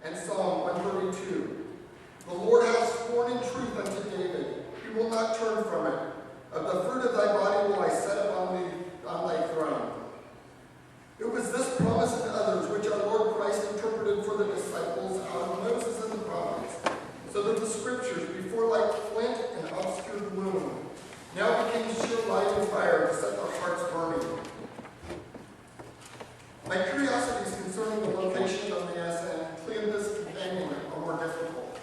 And Psalm 132. The Lord has sworn in truth unto David. He will not turn from it. Of the fruit of thy body will I set upon thy throne. It was this promise and others which our Lord Christ interpreted for the disciples out of Moses and the prophets, so that the scriptures, before like flint and obscure gloom, now became sure light and fire to set their hearts burning. My curiosities concerning the location of Emmaus and Cleopas' companion are more difficult.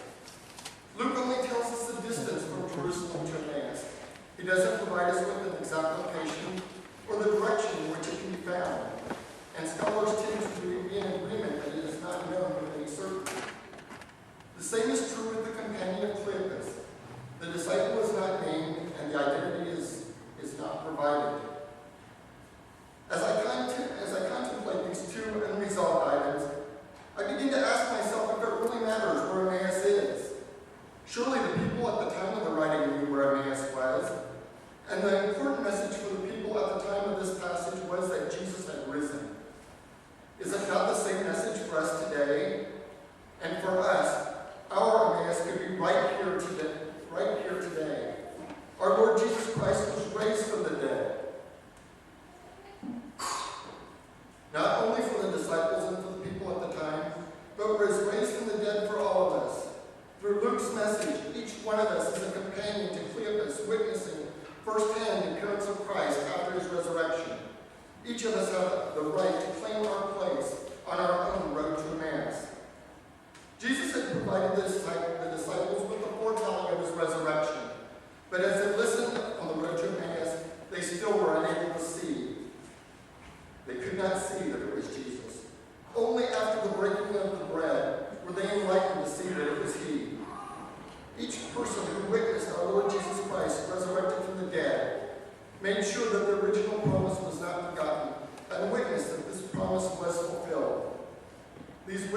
Luke only tells us the distance from Jerusalem to Emmaus. He doesn't provide us with an exact location or the direction in which it can be found, and scholars tend to be in agreement that it is not known with any certainty. The same is true with the companion of Cleopas. The disciple is not named, and the identity is not provided. As I contemplate these two unresolved items, I begin to ask myself if it really matters where Emmaus is. Surely the people at the time of the writing knew where Emmaus was, and the important message for the people at the time of this passage was that Jesus had risen. Is it not the same message for us today? And for us, our Emmaus could be right here today. Our Lord Jesus Christ was raised from the dead. Not only for the disciples and for the people at the time, but was raised from the dead for all of us. Through Luke's message, each one of us is a companion to Cleopas, witnessing firsthand the appearance of Christ after his resurrection. Each of us have the right to claim our place on our own road to Emmaus. Jesus had provided the disciples with the foretelling of his resurrection, but as they listened on the road to Emmaus, they still were unable to see. They could not see that it was Jesus. Only after the breaking of the bread were they enlightened to see that it was he. Each person who witnessed our Lord Jesus Christ resurrected from the dead made sure that the original promise was not forgotten and witnessed that this promise was fulfilled. These